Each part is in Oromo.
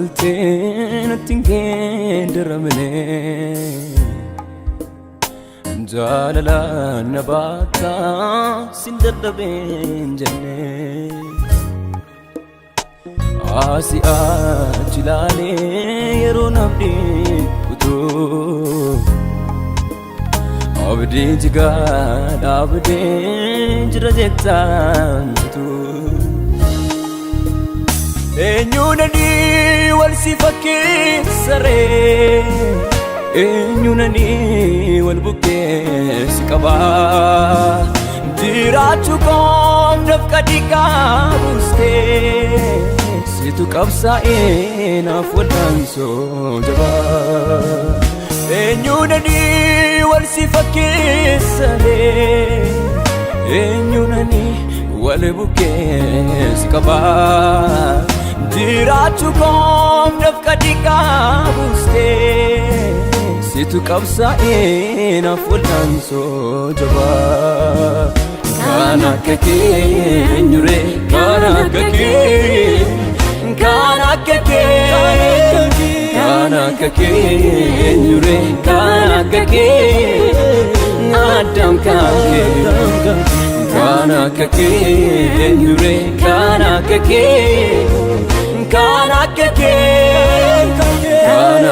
bulteen ittiin daramne jaalala nabaata sin dadhabeen jenne asi achi laalee yeroo nabdii kutuu abdii jigaa abdii jira jettaan kutuu eenyuunani wal si fakkeessaree eenyuunani wal bukkeessi qabaa jiraachuu koomnaaf kadhiiqaa buustee situ qabsaa'ee naaf wal'aansoo jabaa eenyuunani wal si fakkeessaree eenyuunani wal bukkeessi qabaa jiraachuu koomnaaf kadhiiqaa buustee situ qabsaa'ee naaf wal'aansoo jabaa kan akka keenyuree kan akka keenyuree kan akka keenyuree kan akka keenyuree addam kan akka keenyuree kan akka keenyuree kan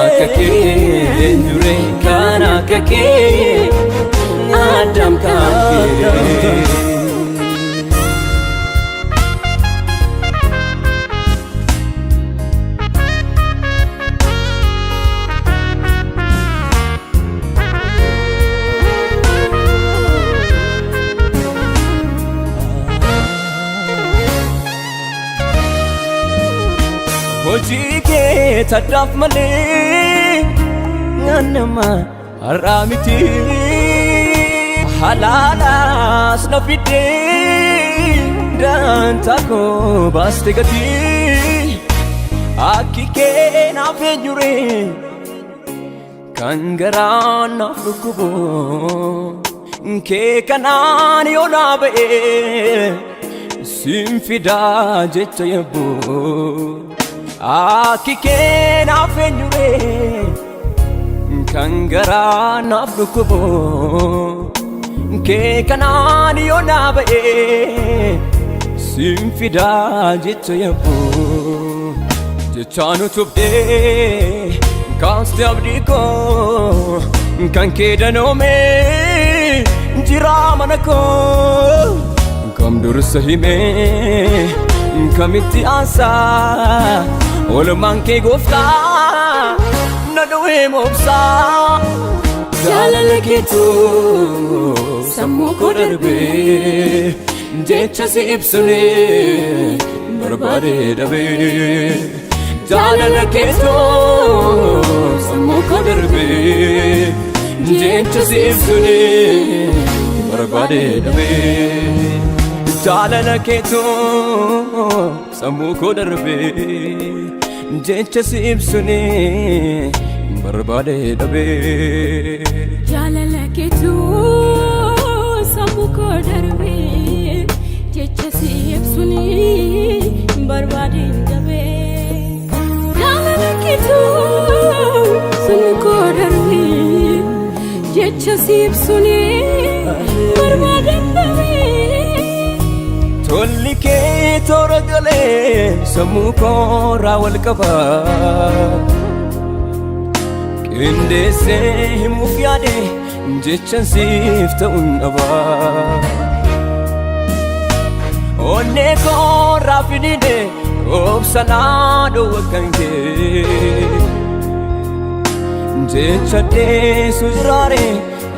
akka keenyuree kan akka keenyuree addam kan hojii kee taddaaf malee nama har'aa miti halaalaas na fidee daantaa koo baaste gatii akki kee naaf eenyuree kan garaan naaf dhukkubu kee kanaan yoo naa ba'ee siin fidaa jecha yabbuu akki kee naaf eenyuree kan garaan naaf dhukkubu kee kanaan yoo naa ba'ee siin fidaa jecha yabbuu jechaan utubdee kaaste abdii koo kan kee danoomee jiraa mana koo kam dursa himee kamitti aansaa oolmaan kee gooftaa na dhawee moobsaa jaalala keetu sammuu koo darbee jecha si ibsulee barbaadee dhabee jaalala keetu sammuu koo darbee jecha si ibsulee barbaadee dhabee jaalala keetu sammuu koo darbee jecha si ibsulee barbaadee dhabee jaalala keetu sammuu koo darbee jecha si ibsulee barbaadee dhabee jaalala keetu sammuu koo darbee jecha si ibsulee barbaadee dhabee tolli kee toora galee sammuu koorraa wal qabaa qindeessee himuuf yaade jechan siif ta'uun dhabaa onnee koorraa fidide obsanaa dhowwa kan kee jecha deessu jiraare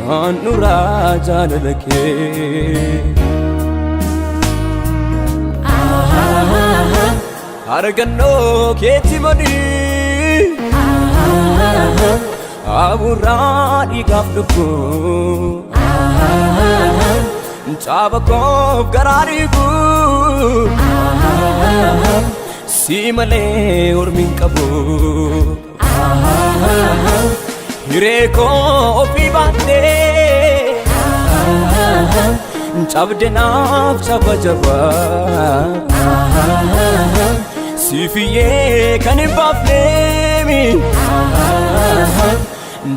handhuraa jaalala kee argannoo keetti manii aburraa dhiigaaf dhukkuu caaba koof garaa dhiiguu si malee ormiin qabu hiree koo ofii baattee cabde naaf caba jabaa sifiyyee kan hin baafneemi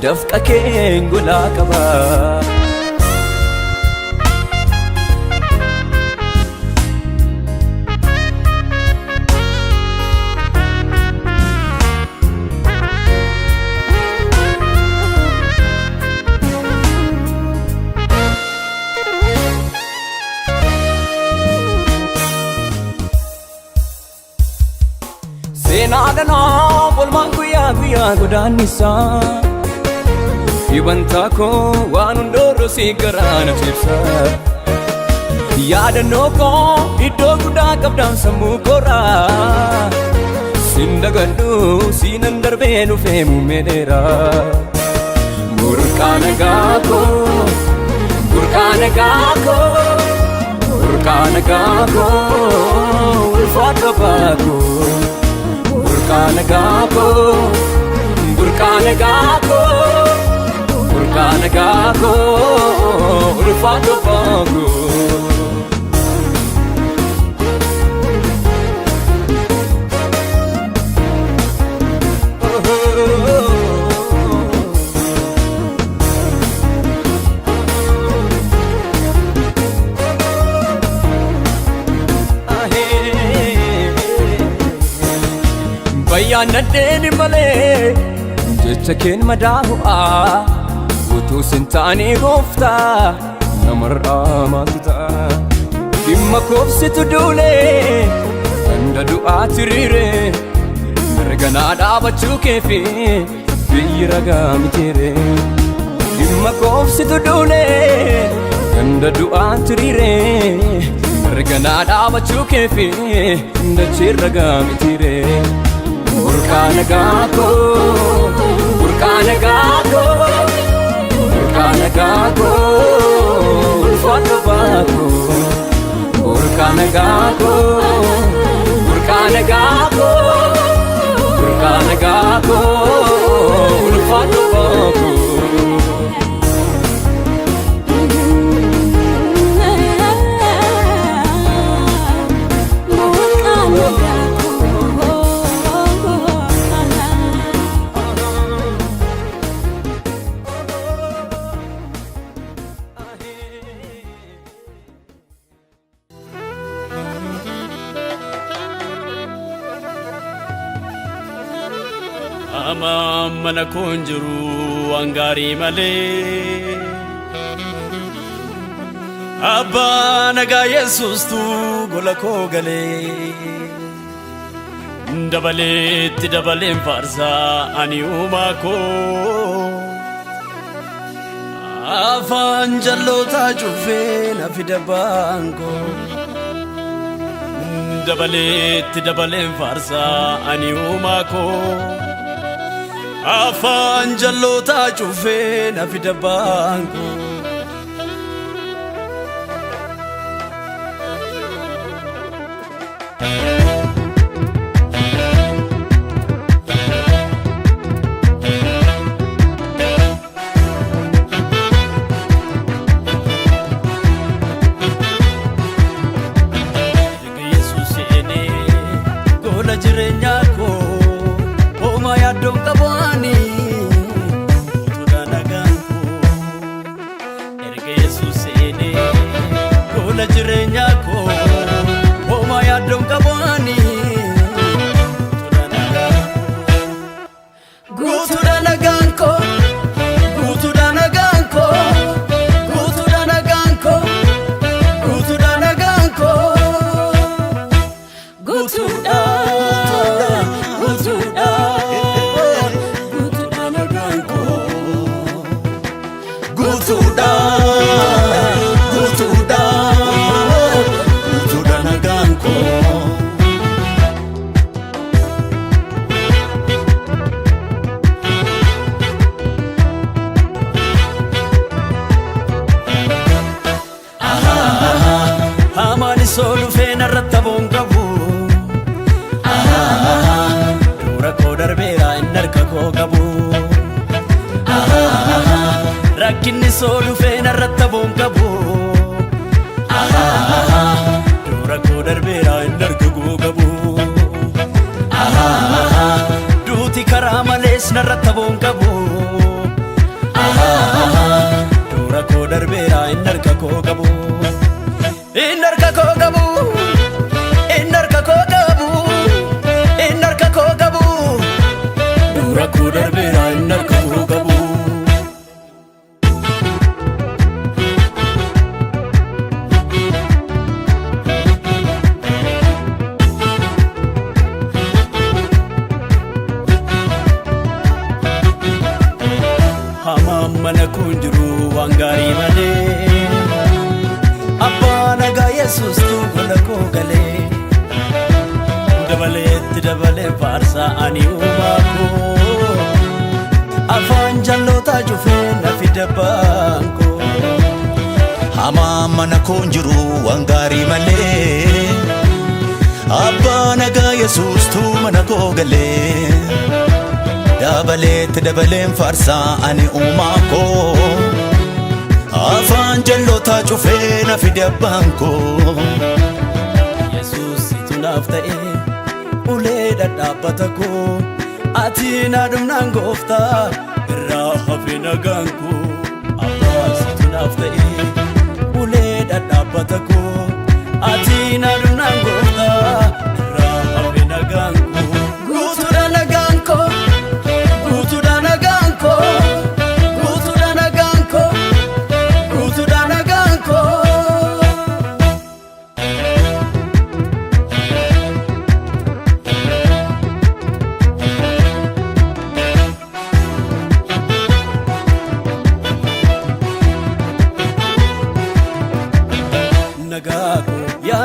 dafqa keen golaa qaba seenaadhana bolmaan guyyaa guyyaa godaannisaa Ibanta koo waan hundoorro si garaana cibsa yaadannoo koo iddoo guddaa qabdaan sammuu koraa sin dagadhu siinan darbee dhufee muumeedheera burqaa nagaa koo burqaa nagaa koo burqaa nagaa koo ulfaadha baakoo burqaa nagaa koo burqaa nagaa koo burqaa nagaa koo ulfaadha baakoo bayyaanadheeni malee jecha keen madaahu'aa utuu sin taanii gooftaa namarraa maaltu ta'a dhimma koobsitu duulee ganda du'aa tiriire mirganaa dhaabachuu keefi biyyi ragaa mitiire dhimma koobsitu duulee ganda du'aa tiriire mirganaa dhaabachuu keefi dachii ragaa mitiire burqaa nagaa koo burqaa nagaa koo burqaa nagaa koo ulfaadha baakoo burqaa nagaa koo burqaa nagaa koo burqaa nagaa koo ulfaadha baakoo mana koon jiru angaarii malee abbaa nagaa yesuustu gola koo galee dabaleetti dabaleen faarsaa ani uumaa koo afaan jallootaa cufee na fida baankoo dabaleetti dabaleen faarsaa ani uumaa koo afaan jallootaa cufee na fida baankoo rakkinni soo dhufee narratti aboon qabu dura koo darbeera hin argamu qabu Ati karaa malees narratti boon qabu dura koo darbeera inni harka koo qabu inni harka koo qabu inni harka koo qabu inni harka koo qabu dura koo darbeera inni harka koo qabu. Mana kun jiru waan gaarii malee abbaa nagaa Yesuus tu gola koo galee dabaleetti dabaleen faarsaa ani uumaa koo afaan jallootaa cufee na fida baankoo. Hamaa mana kun jiru waan gaarii malee abbaa nagaa Yesuus tu mana koo galee dabaleetti dabaleen faarsaa ani uumaa koo afaan jallootaa cufee na fide abbaan koo. Yesuus situ naaf ta'e ulee dhadhaabbata koo ati na dhumnaan gooftaa irraa hafe nagaan koo. Abbaa situ naaf ta'e ulee dhadhaabbata koo ati na dhumnaan gooftaa irraa hafe nagaan koo. Guutuudha nagaan koo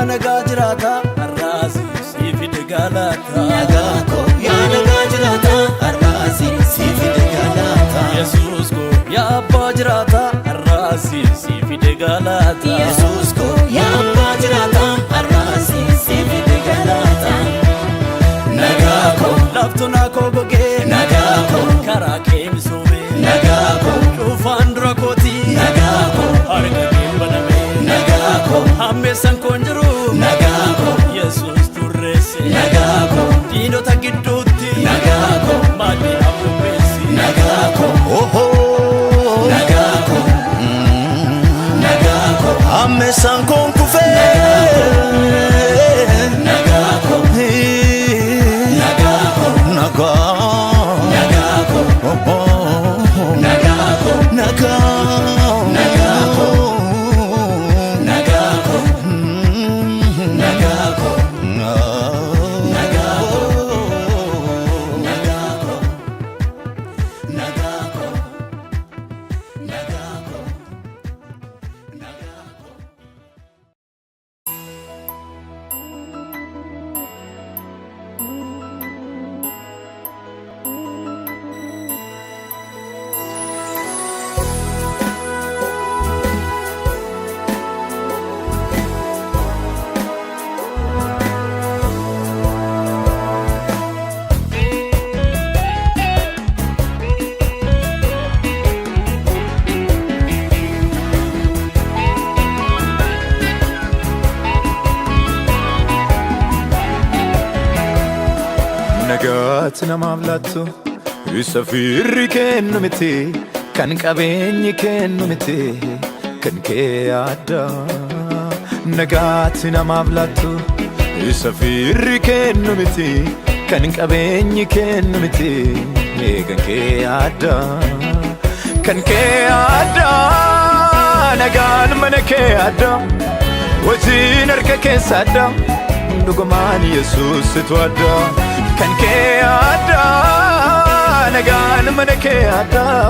nagaa jiraata har'aasi siifide galata. Nagaa koo yaa nagaa jiraata har'aasi siifide galata. Yesuus koo yaa abbaa jiraata har'aasi siifide galata. Yesuus koo yaa abbaa jiraata har'aasi siifide galata. Nagaa koo laftonaa koo gogee nagaa koo karaa kee misoomee nagaa koo cufaan dura kootii nagaa koo harka kee banamee nagaa koo hammeessan koon jiru nagaa koo Yesuus turreesse nagaa koo diinota gidduutti nagaa koo maatii abubbeessi nagaa koo nagaa koo nagaa koo hammeessan koon kufee nagaa koo nagaa koo nagaa nagaa koo nagaa koo nagaa Nagaat namaaf laattu isa firri kennu miti kan qabeenyi kennu miti kan kee addaa. Nagaat namaaf laattu isa firri kennu miti kan qabeenyi kennu miti kan kee addaa. Kan kee addaa nagaan mana kee addaa wajjin harka keessa addaa dhugumaan Yesuus situ addaa. Kan kee addaa nagaan mana kee addaa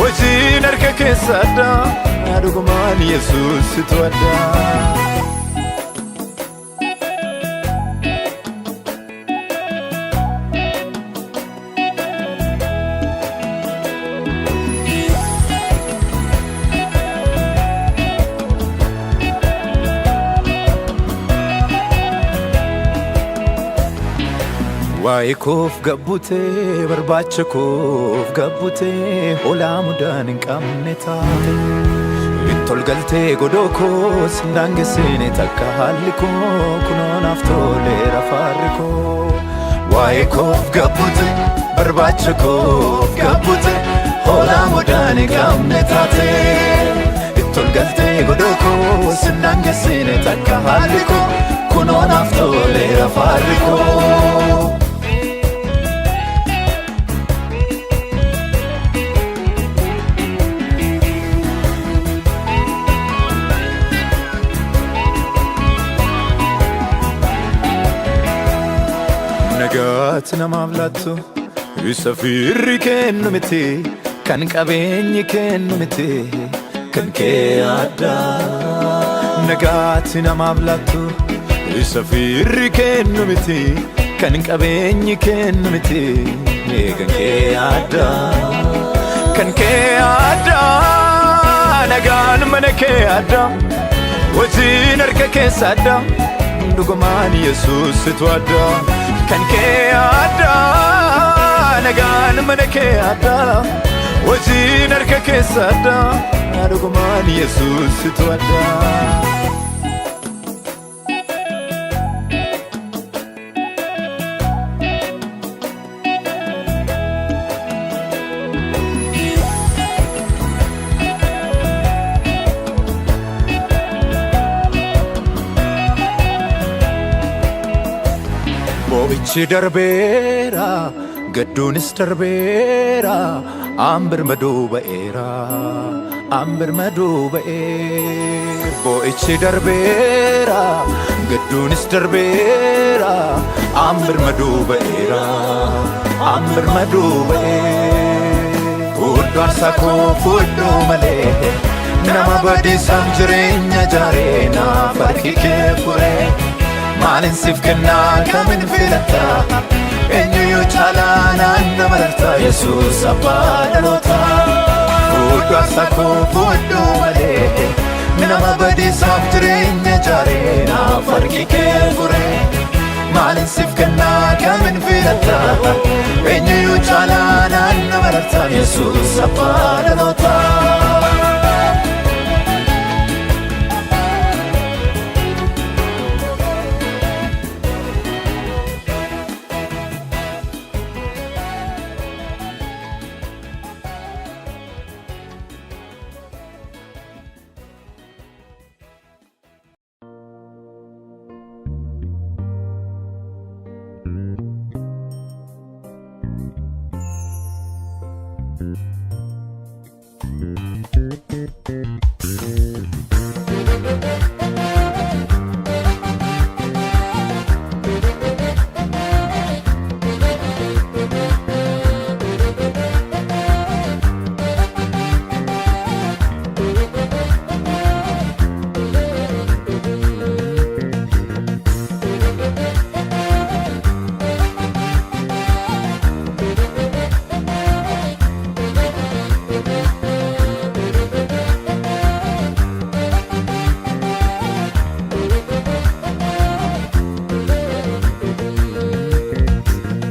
wajjin harka keessa addaa dhugumaan Yesuus situ addaa. Waa'ee koof gabbutee barbaacha koof gabbutee olaa mudaan hin qabne taate ittol galtee godoo koos hin daangessine takka haalli koo kunoo naaf toleera faarri koo waa'ee koof gabbute barbaacha koof gabbute hoolaa mudaan hin qabne taate itti ol galtee godoo koo sinnaan geessine takka haalli koo kunoo naaf toleera faarri koo. Nagaatti namaaf laattu isa firri kennu miti kan qabeenyi kennu miti kan kee addaa. Nagaatti namaaf laattu isa firri kennu miti kan qabeenyi kennu miti kan kee addaa. Kan kee addaa nagaan mana kee addaa wajjin harka keessa addaa dhugumaan Yesuusitu addaa. Kan kee addaa nagaan mana kee addaa wajjin harka keessa addaa dhugumaan Yesuusitu addaa. Boo'ichi darbeera gadduunis darbeera ambir maduu ba'eera ambir maduu ba'eera. Boo'ichi darbeera gadduunis darbeera ambir maduu ba'eera ambir maduu ba'eera. Fuudhu aarsaa koo fuudhu malee nama badiisaaf jireenya jaareena farki kee furee. Maalin siif kennaa kamin filata eenyuyyuu caalaa naanna mararta Yesuus abbaa dhalootaa. Fuudhu aarsaa koo fuudhu malee nama badiisaaf jireenya jaareena farki kee furee. Maalin siif kennaa kamin filata eenyuyyuu caalaa naanna mararta Yesuus abbaa dhalootaa.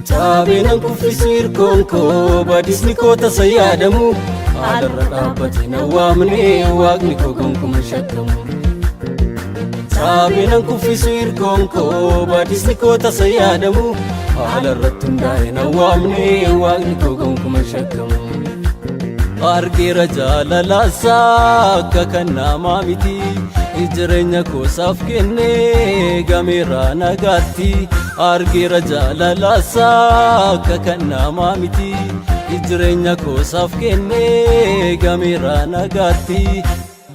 Sabinan kuffisu irkoon koo badisni koo tasa yaadamu haalarra dhaabbate na waamne waaqni koo gonkumaa shakkamu. Sabinan kuffisu irkoon koo badisni koo tasa yaadamu haalarratti hundaa'e na waamne waaqni koo gonkumaa shakkamu. Argeera jaalalaasaa akka kan namaa miti jireenya koosaaf kennee gameera nagaatti. Argeera jaalalaasaa akka kan namaa miti jireenya koosaaf kennee gameera nagaatti.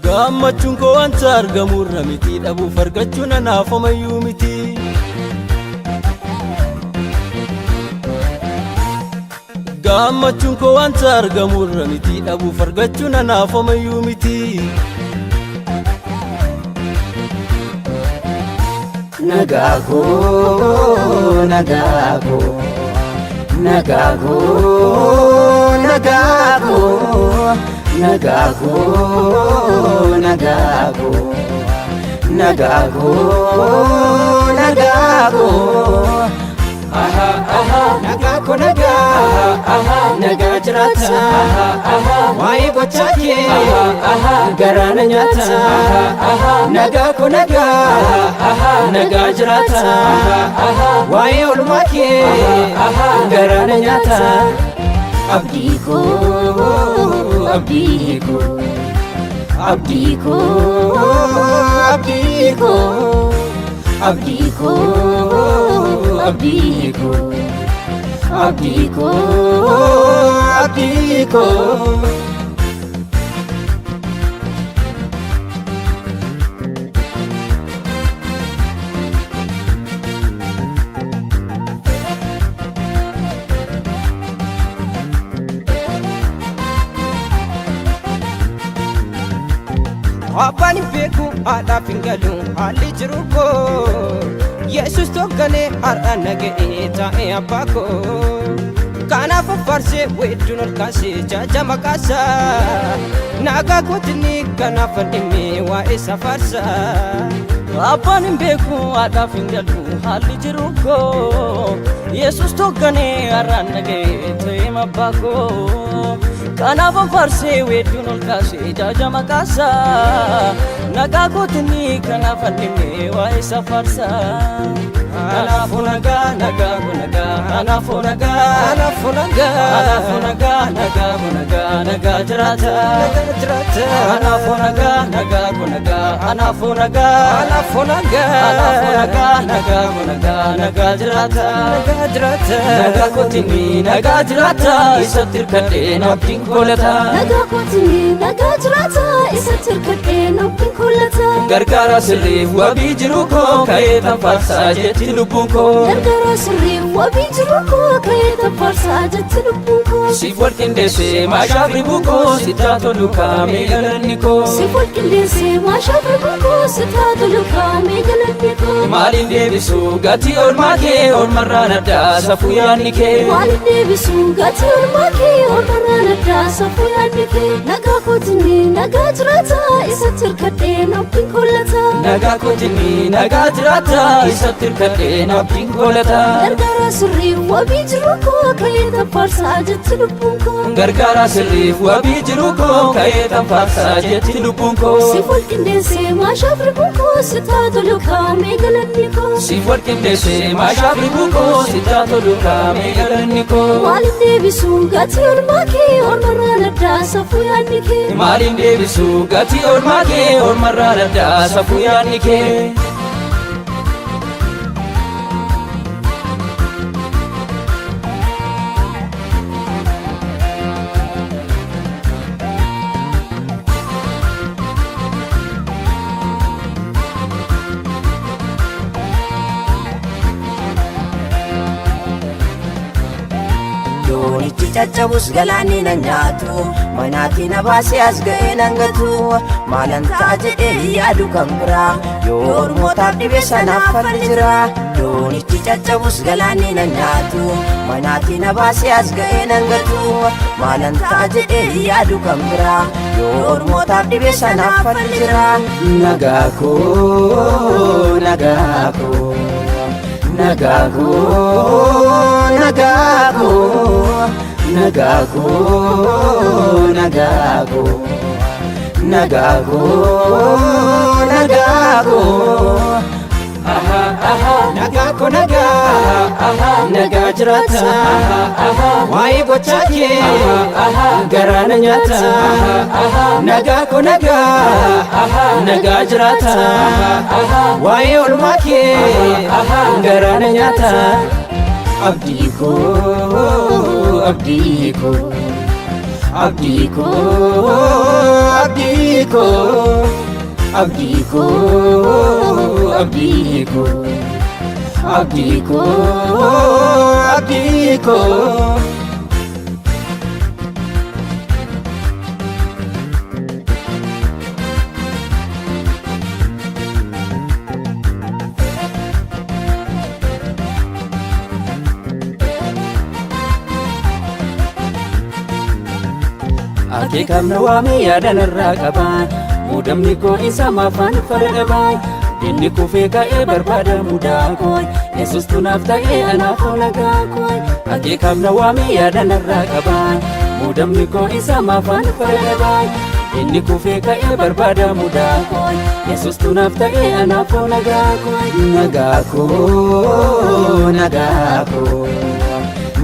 Gammachuun koo wanta argamurra miti dhabuuf argachuun anaaf homayyuu miti. Gammachuun koo wanta argamurra miti dhabuuf argachuun anaaf homayyuu miti. Nagago, nagago, nagago, nagago, nagago, nagago, nagago, nagago. nagaa ko nagaa nagaa jiraata waa'ee gochaa kee garaana nyaata nagaa ko nagaa nagaa jiraata waa'ee olmaa kee garaana nyaata abdii koo abdii koo abdii koo abdii koo abdii koo abdii koo abdii koo abdii koo Abbaan hin beeku haadhaaf hin galu haalli jiru koo Yesus tokkanee har'a naga'ee taa'ee abbaa koo Kanaaf faarsee weedduun ol kaasee jaaja maqaasaa nagaa kootinni kanaaf dhimee waa'ee isaa faarsaa Abbaan hin beeku haadhaaf hin galu haalli jiru koo Yesus tokkanee har'a naga'ee taa'ee abbaa koo Kanaaf faarsee weedduun ol kaasee jaaja maqaasaa nagaa kootinni kanaaf dhimee waa'ee isaa faarsaa Anaafuu nagaa nagaa ko nagaa anaafuu nagaa anaafuu nagaa anaafuu nagaa nagaa ko nagaa nagaa jiraata anaafuu nagaa nagaa ko nagaa anaafuu nagaa anaafuu nagaa anaafuu nagaa nagaa ko nagaa nagaa jiraata nagaa kootinni nagaa jiraata isatti hirkadhee naaftiin koolata nagaa kootinni nagaa jiraata isatti hirkadhee naaftiin koolata gargaara sirriif wabii jiru koo ka'ee tanfaarsaa jetti lubbuun koo gargaara sirriif wabii jiru koo ka'ee tanfaarsaa jetti lubbuun koo siif wal qindeessee maashaaf ribuu koo sitaa tolu kaamee galanni koo siif wal qindeessee maashaaf ribuu koo sitaa tolu kaamee galanni koo maaliin deebisu gatii olmaa kee olmarraan addaa safuu yaadni kee maaliin deebisu gatii olmaa kee olmarraan addaa safuu yaadni kee nagaa kootinni nagaa jiraata isatti hirkadhee naaftiin koolata nagaa kootinni nagaa jiraata isatti hirkadhee naaftiin koolata gargaara sirriif wabii jiru koo ka'ee tanfaarsaa jetti lubbuun koo gargaara sirriif wabii jiru koo ka'ee tanfaarsaa jetti lubbuun koo siif wal qindeessee maashaaf ribuu koo sitaa tolu kaamee galanni koo siif wal qindeessee maashaaf ribuu koo sitaa tolu kaamee galanni koo maaliin deebisu gatii olmaa kee olmarraan addaa safuu yaadni kee maaliin deebisu gatii olmaa kee olmarraan addaa safuu yaadni kee Doonichi caccabus galaanni na nyaatu manaatii na baasee as ga'ee nan gatu maalan ta'a jedhee yaadu kan biraa yoo ormootaaf dhibe sanaaf falli jira doonichi caccabus galaanni na nyaatu manaatii na baasee as ga'ee nan gatu maalan ta'a jedhee yaadu kan biraa yoo ormootaaf dhibe sanaaf falli jira nagaa koo nagaa koo Nagago, Nagago, Nagago, Nagago, Nagago, Nagago. Aha, aha, Nagago, Naga, aha, Naga jiraata, aha, waa'ee gochaa kee garaana nyaata, Nagago, Naga, aha, Naga jiraata, waa'ee olmaa kee garaana nyaata. Abdii koo, abdii koo, abdii koo, abdii koo. Abdiko, Abdiko, Abdiko, Abdiko. Akeekam na waamee yaadan irraa qabaan muudamni koo isa maafaan fardhabaa inni kufee ka'ee barbaada mudaa koo Yesuus tunaaf ta'ee anaafoo nagaa koo akeekaaf na waamee yaada narraa qabaa muudamni koo isa maafaan fayyadabaa inni kufee ka'ee barbaada mudaa koo Yesuus tunaaf ta'ee anaafoo nagaa koo nagaa koo nagaa koo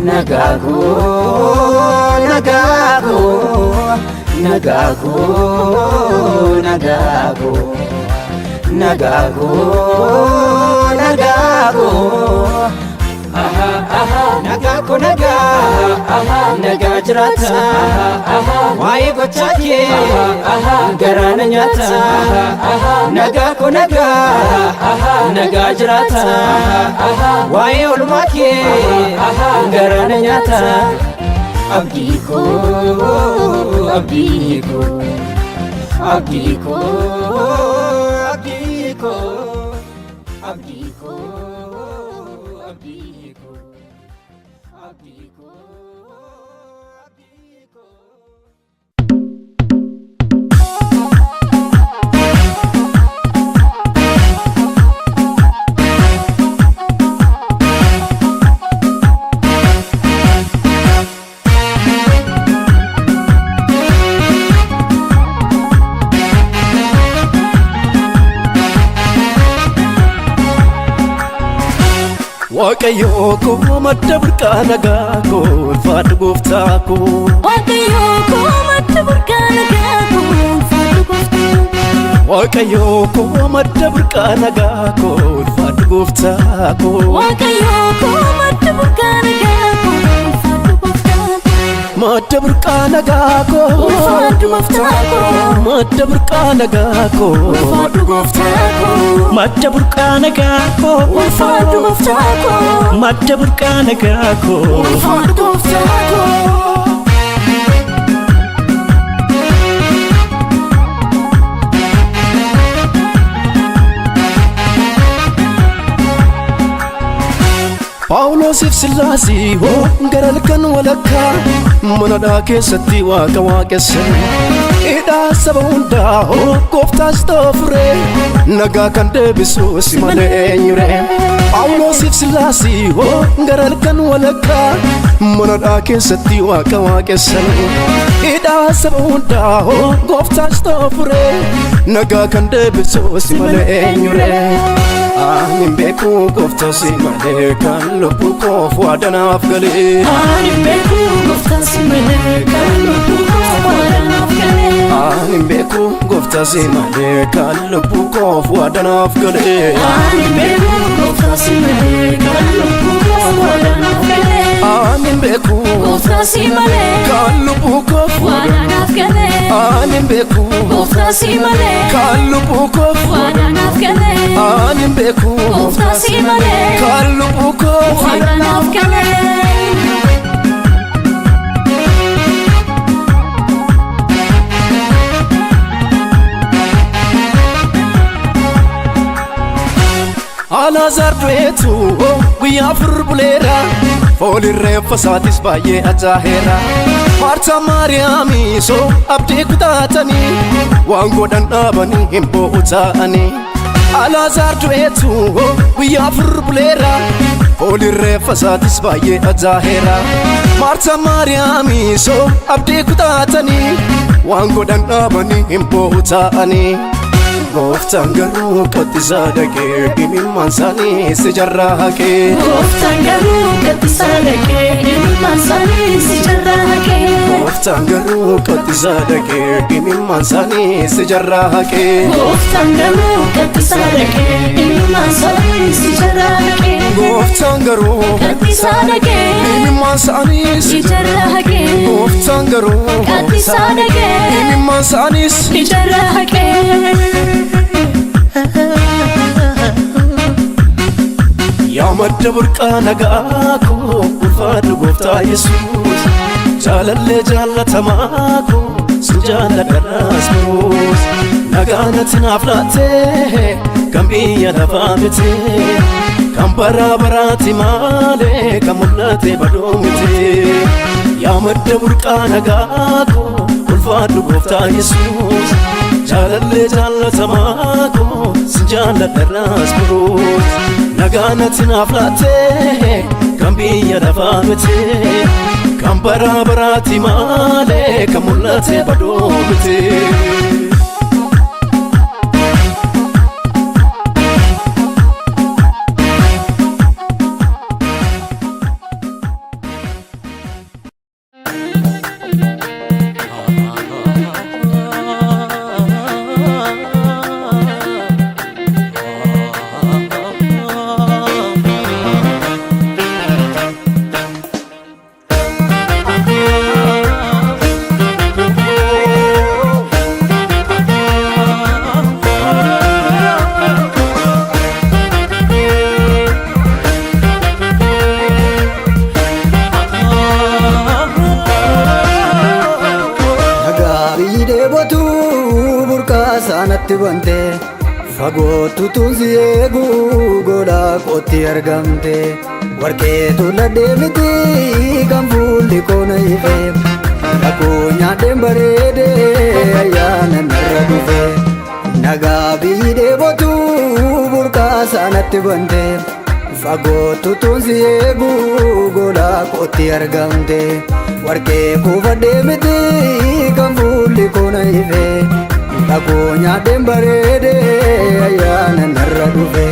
nagaa koo nagaa koo nagaa koo nagaa koo Nagago, nagago, aha aha, nagago naga, aha naga jirata, aha wae gochake, aha garana nyata, aha nagago naga, aha naga jirata, aha wae ulmake, aha garana nyata, abdiko, abdiko, abdiko. Abdiko, abdiko, abdiko, abdiko. Waaqayyo koo madda burqaa nagaa koo ulfaadhu gooftaa koo Waaqayyo koo madda burqaa nagaa koo ulfaadhu gooftaa koo Waaqayyo koo madda burqaa nagaa koo ulfaadhu gooftaa koo Waaqayyo koo madda burqaa nagaa koo ulfaadhu gooftaa koo madda burqaa nagaa koo ulfaadhu gooftaa koo madda burqaa nagaa koo ulfaadhu gooftaa koo madda burqaa nagaa koo ulfaadhu gooftaa koo madda burqaa nagaa koo ulfaadhu gooftaa koo Paawuloosiif Sillaasii hoo gara halkan walakkaa manadhaa keessatti waaqa waaqessan hidhaa saba hundaa hoo gooftaas ta'u furee nagaa kan deebisu si malee eenyuree Paawuloosiif Sillaasii hoo gara halkan walakkaa manadhaa keessatti waaqa waaqessan hidhaa saba hundaa hoo gooftaas ta'u furee nagaa kan deebisu si malee eenyuree Anin beku gofta si malee kan lubbuu koo waadanaaf galee Anin beku gofta si malee kan lubbuu koo waadanaaf galee Anin beku gofta si malee kan lubbuu koo waadanaaf galee Anin beku gofta si malee kan lubbuu koo waadanaaf galee Anin beku gofta si malee kan lubbuu koo waadanaaf galee Anin beku gofta si malee kan lubbuu koo waadanaaf galee Anin beku gofta si malee kan lubbuu koo waadanaaf galee Alaazar du'eetu guyyaa afur buleera fooliin reeffa isaatis baay'ee ajaa'ibeera Maartaa Maariyaamii soo abdii kutaatanii waan godhan dhaabanii hin boo'u ta'anii Alaazar du'eetu guyyaa afur buleera fooliin reeffa isaatis baay'ee ajaa'ibeera Maartaa Maariyaamii soo abdii kutaatanii waan godhan dhaabanii hin boo'u ta'anii Gooftaan garuu qottisaa dhaqee dhimimmaan isaanii si jarraa haqee Gooftaan garuu qottisaa dhaqee dhimimmaan isaanii si jarraa haqee Gooftaan garuu qottisaa dhaqee dhimimmaan isaanii si jarraa haqee Gooftaan garuu qottisaa dhaqee dhimimmaan isaanii si jarraa haqee Gooftaan garuu qottisaa dhaqee dhimimmaan isaanii si jarraa haqee Gooftaan garuu qottisaa dhaqee dhimimmaan isaanii si jarraa haqee Yaa madda burqaa nagaa koo ulfaadhu gooftaa Yesuus jaalallee jaallatamaa koo sin jaalladhadhaas biroos nagaa natti naaf laattee kan biyya lafaa mitee kan bara baraatti malee kan mul'ate badoo mitee yaa madda burqaa nagaa koo ulfaadhu gooftaa Yesuus jaalallee jaallatamaa koo sin jaaladharraas buruut nagaanatti naaf laattee kan biyya lafaa miti kan bara baraatti malee kan mul'ate badoo miti. Sanatti bante fagootu tunsi eegu godha qotti argamte warqeetu ladhee miti kan fuulli koona ife rakkoo nyaadheen bareede ayyaana narra dhufe nagaa biyyi dheebotu burqaa sanatti bante fagootu tunsi eegu godha qotti argamte warqee kuufadhee miti kan fuulli koona ife rakkoo nyaadheen bareede ayyaana narra dhufe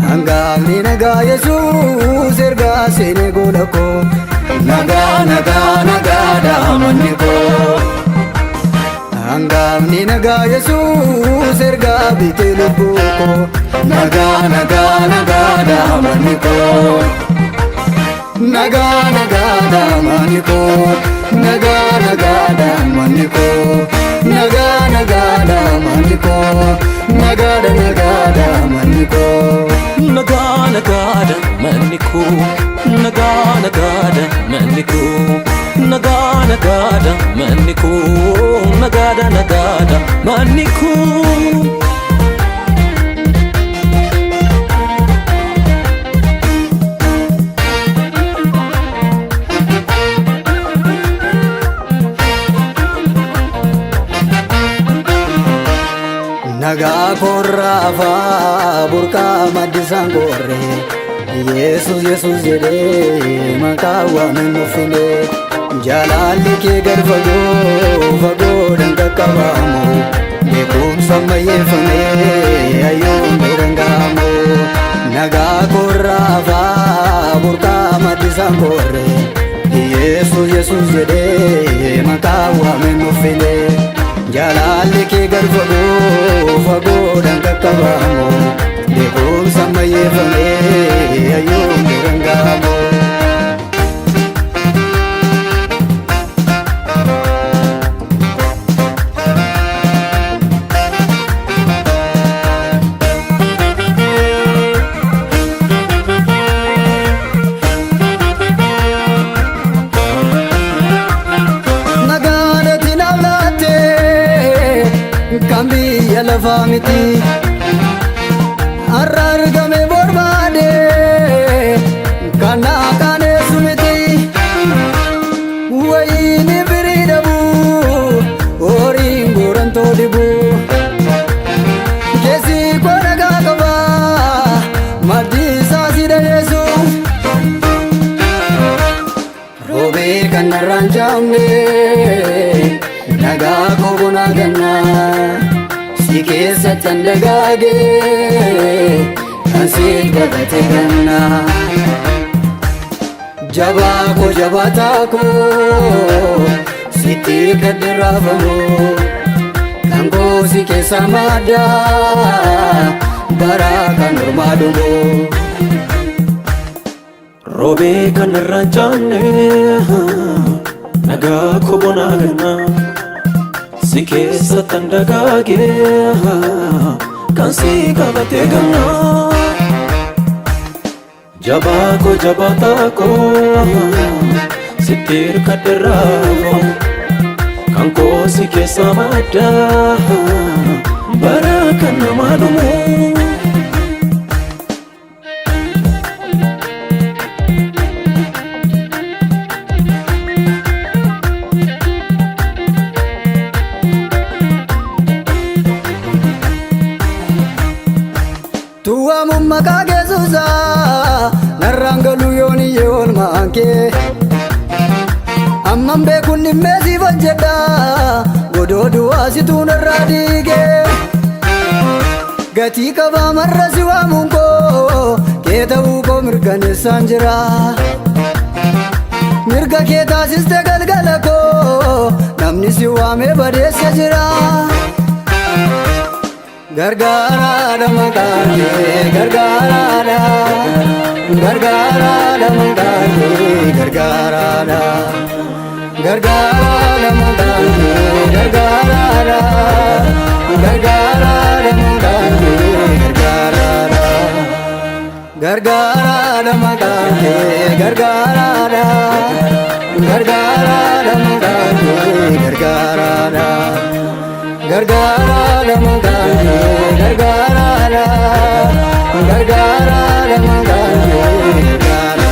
hangaafni nagaa Yesuus ergaa seenee gola koo nagaa nagaa nagaadha manni koo hangaafni nagaa Yesuus ergaa bitee lubbuu koo nagaa nagaa nagaadha manni koo nagaa nagaadha manni koo nagaa nagaadha manni koo nagaa nagaadha manni koo nagaadha nagaadha manni koo nagaa nagaadha manni koo nagaa nagaadha manni koo nagaa nagaadha manni koo nagaadha nagaadha manni koo. nagaa korraafa burqaa maddisaan korre Yesus Yesus jedhee maqaa waamen nuffine jaalalli kee gad fagoo fagoodhaan qaqqabamu beekumsa mayyeeffame ayyoon dhangaamu nagaa korraafa burqaa maddisaan korre Yesus Yesus jedhee maqaa waamen nuffine jaalalli kee gad fagoo fagoodhaan qaqqabamu beekumsa mayyeeffame ayyoon dhangaamu. Kan biyya lafaa miti har'a argame barbaade kan naaqaneessu miti wayini firii dhabu horiin goorantoo dhibu keessi koo nagaa qaba maddi isaa sida Yesuus roobee kan narraan jaamne nagaa koo bonaa gannaa si keessatti dagaagee kan si godhate gannaa jabaa koo jabaataa koo sitti gaddi raafamu kan koo si keessa maddaa bara kan normaa dhumu roobee kan irraan jaamne nagaa koo bonaa gannaa si keessatti dagaagee kan si qabate gannaa jabaa koo jabaataa koo sitti gaddi raafamu kan koo si keessa maddaa bara kan normaa dhumu. maqaa Yesuusa narraan galu yooni yeewol maankee amman beekun dhimmee siifan jedha godoo du'aasituu narraa diigee gatii qabaa marra si waamuun koo kee ta'uu koo mirkaneessaan jira mirga kee taasiste galgala koo namni si waamee badeessa jira gargaaraadha maqaan kee gargaaraadha gargaaraadha maqaan kee gargaaraadha gargaaraadha maqaan kee gargaaraadha gargaaraadha maqaan kee gargaaraadha gargaaraadha maqaan kee gargaaraadha gargaaraadha maqaan kee gargaaraadha gargaaraadha maqaan kee gargaaraadha gargaaraadha maqaan kee gargaaraadha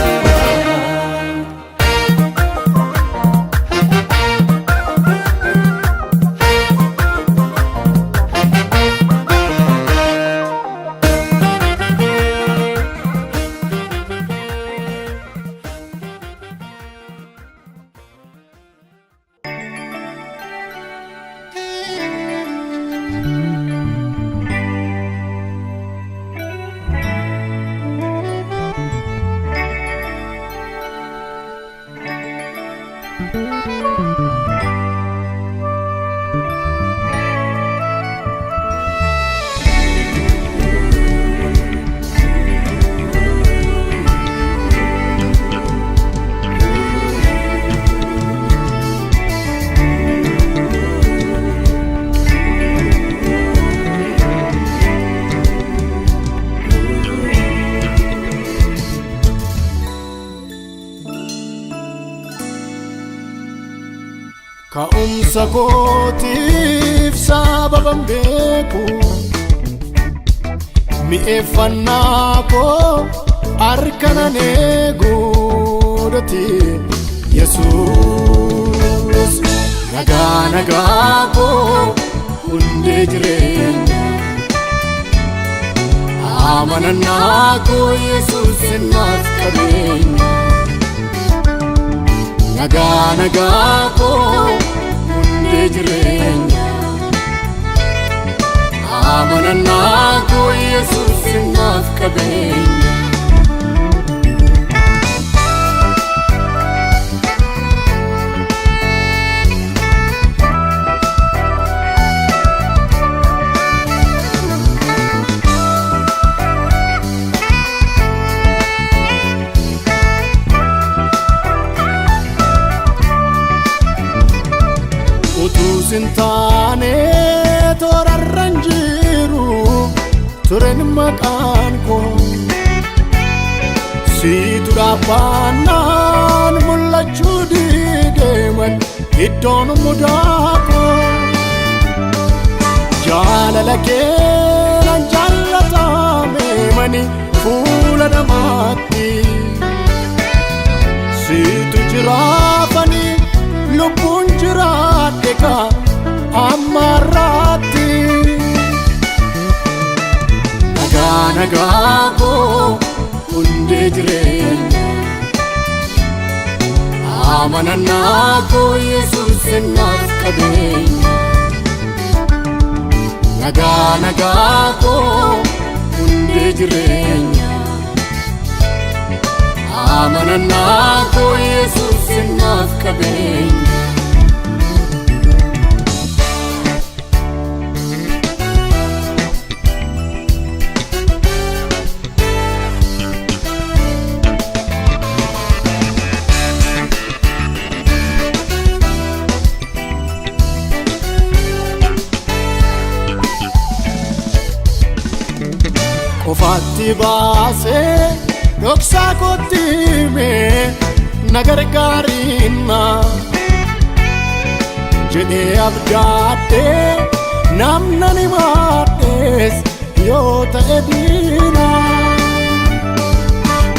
Ka'umsa kootiif sababan beeku mi'eeffannaa koo harkanan eeguudhati Yesuus nagaa nagaa koo hundee jireenya amanannaa koo Yesuus naaf qabeenya nagaa nagaa koo hundee jireenya amanannaa koo Yesuus naaf qabeenya Sintaane torarran jiru turen maqaan koo siitu dhaabbannaan mul'achuu dideeman iddoon mudaa koo jaalala keenan jaallatame mani fuula namaatti siitu jiraafani lubbuun jiraadhe ka ammarratti nagaa nagaa koo hundee jireenya amanannaa koo Yesuus naaf qabeenya nagaa nagaa koo hundee jireenya amanannaa koo Yesuus naaf qabeenya Qofaatti baasee dhoksaa kootti himee na gargaariina jedhee abdaadhee namna ni maadhees yoo ta'e diina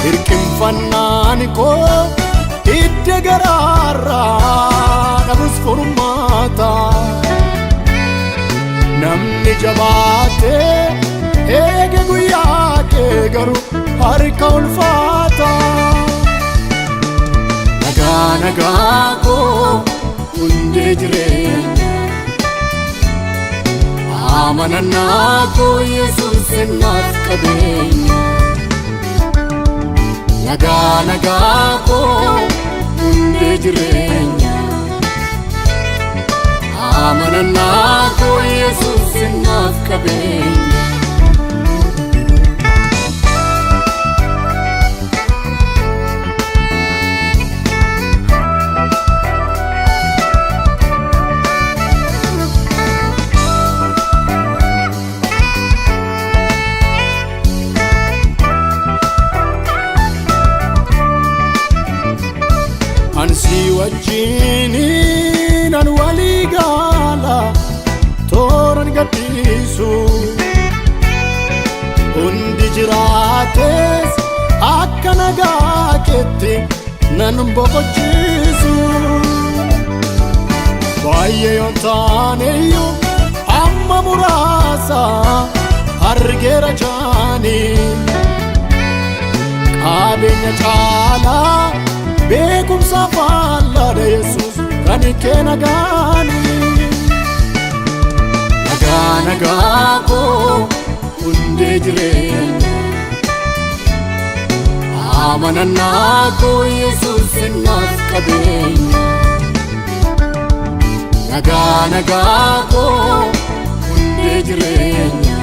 hirqinfannaan koo idde garaarraa dhabus furmaata namni jabaatee eege guyyaa kee harka ulfaata. Nagaa nagaa koo hundee jireenya amanannaa koo Yesuus naaf qabeenya. Nagaa nagaa koo hundee jireenya amanannaa koo Yesuus naaf qabeenya. Ansi wajjiniin an walii gaala tooran gadhiisu hundi jiraates akka nagaa keetti nan boqochiisu. Baay'ee yoon taaneyyuu amma muraasa argeera jaanii qabeenya caalaa beekumsa faallada Yesuus kan kee nagaani. Nagaa nagaa koo hundee jireenya amanannaa koo Yesuus naaf qabeenya. Nagaa nagaa koo hundee jireenya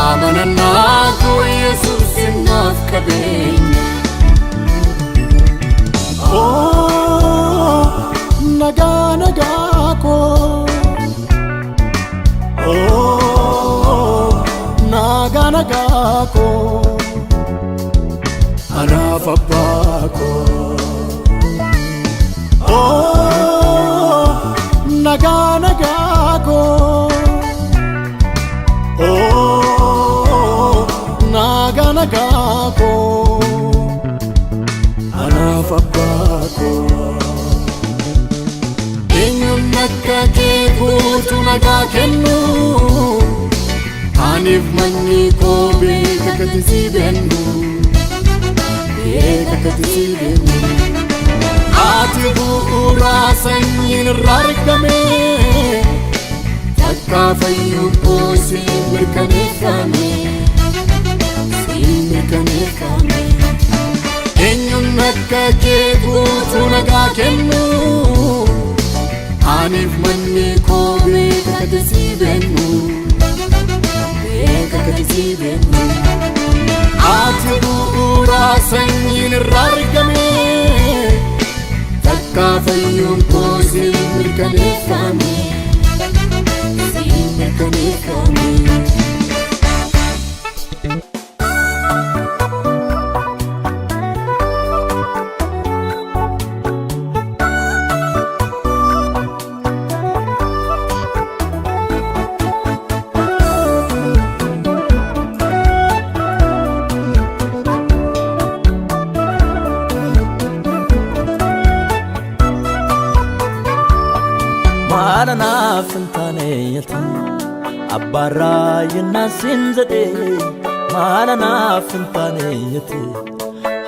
amanannaa koo Yesuus naaf qabeenya. Oh, nagaa nagaa koo. Oh, nagaa nagaa koo. Anaaf abbaa koo. Oh, nagaa nagaa koo. Oh, nagaa nagaa koo. Anaaf abbaa koo. Eenyuun akka kee guutuu nagaa kennu aniif manni koo beeka gati si bennu. Beeka gati si bennu. Ati bu'uuraa sanyiin irraa argame takkaa fayyuu koo si mirkaneeffame. Si mirkaneeffame. Eenyuun akka kee guutuu nagaa kennu aniif manni koo beeka gati si bennu. Beeka gati si bennu. Ati bu'uuraa sanyiin irraa argame takkaa fayyuun koo si mirkaneeffame. Si mirkaneeffame. Maadanaaf hin taaneyyati abbaarraa yennaan siin jedhe. Maadanaaf hin taaneyyati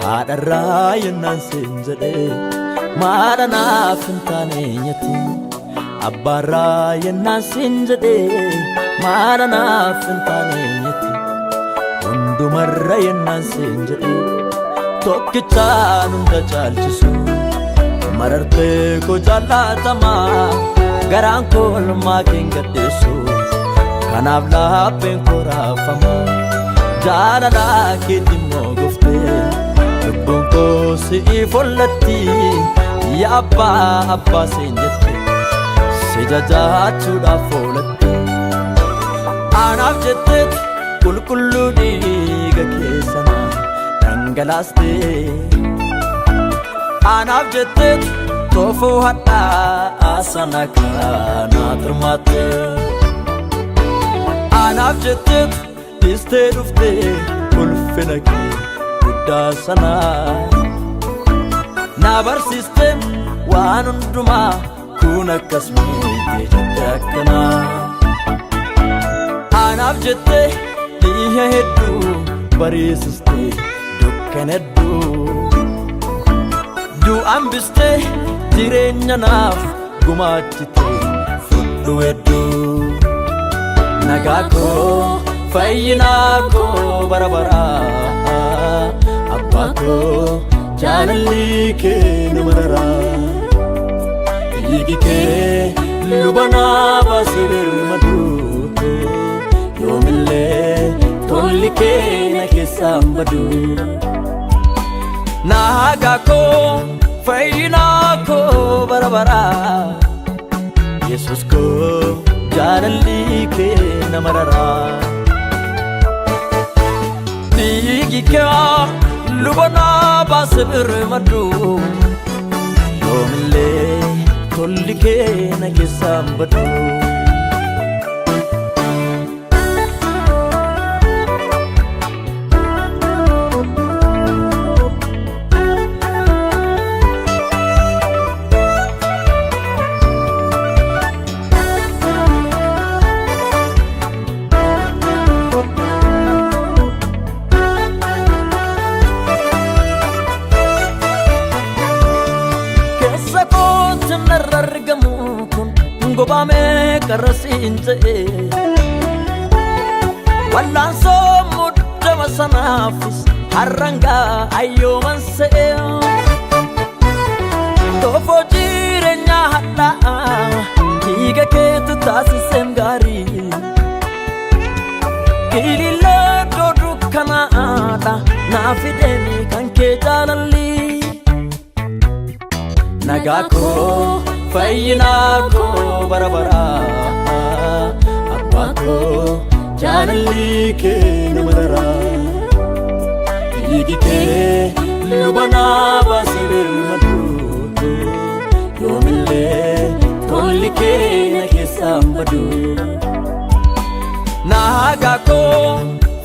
haadharraa yennaan siin jedhe. Maadanaaf hin taaneyyati abbaarraa yennaan siin jedhe. Maadanaaf hin taaneyyati hundumarra yennaan siin jedhe. Tokkichaan hunda caalchisu marartee koo jaallatamaa garaan koo olmaa keen gaddeessu. Kanaaf laapheen koo raafama jaalala keetti immoo goftee. Lubbuun koo si'iif hollatti yaa abbaa abbaa seen jette. Si jajaachuudhaaf oolatti anaaf jetteetu qulqulluu dhiiga keessana dhangalaastee. Anaaf jetteetu toofuu hadhaa sana kanaa turmaatte. Anaaf jetteetu dhiistee dhuftee ulfina kee guddaa sana na barsiisteen waan hundumaa kun akkas miti jette akkana. Anaaf jettee Dhiya hedduu bariisistee dukkan hedduu du'aan bistee jireenya naaf gumaachitee fudhu hedduu nagaa koo fayyinaa koo bara baraa abbaa koo jaalalli kee nama raraa dhiigi kee luba naa baasee birmaduu yoomillee tolli kee na keessaan baduu nagaa koo fayyinaa koo bara baraa Yesus koo jaalalli kee nama raraa dhiigi kee luba naa baasee birmaduu yoomillee tolli kee na keessaan baduu Ngobame karasinze wallan so mudama sanafis haranga ayomanse tofo jirenya hada higa ketu tasisem gari kilila dodu kanada nafidemi kanke jalalli nagako fayyinaa koo bara baraa abbaa koo jaalalli kee nama raraa dhiigi kee luba naa baasee birmaduu yoomillee tolli kee na keessaan baduu nagaa koo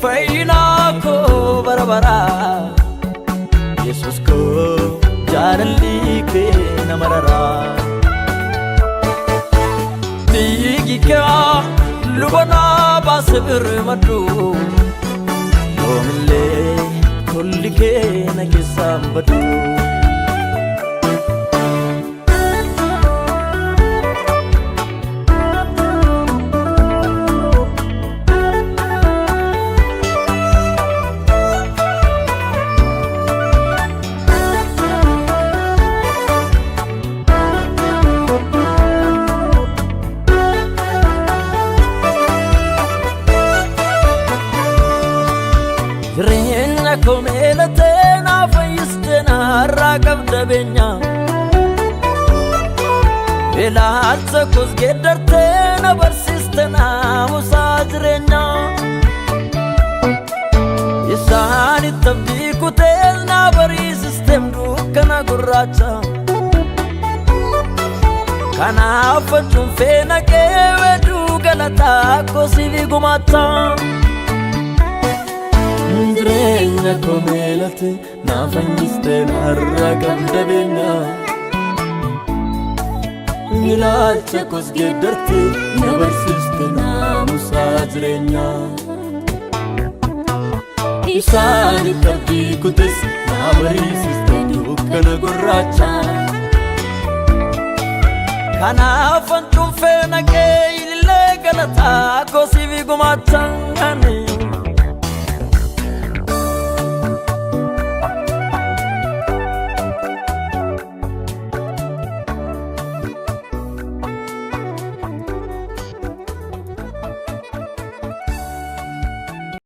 fayyinaa koo bara baraa Yesus koo jaalalli kee nama raraa dhiigi kee luba naa baasee birmaduu yoomillee tolli kee na keessaan baduu Jirenya komela tena fayyistena raqab dabenya Elaatsa kos geddartena barsistena musa jirenya Isaani tabdii kuteelna bariisistem dukkana gurraacha Kanaaf cunfeena keewe duugalataa kosiifi gumaata Jirenya komelate na fayyiste narraqab dabenya Ilaalcha kos geddarte na barsiste na musa jirenya Isaani tabdii kutes na bariisiste dukkana gurraacha Kanaaf cunfeena kee illee galataa kosiifi gumaata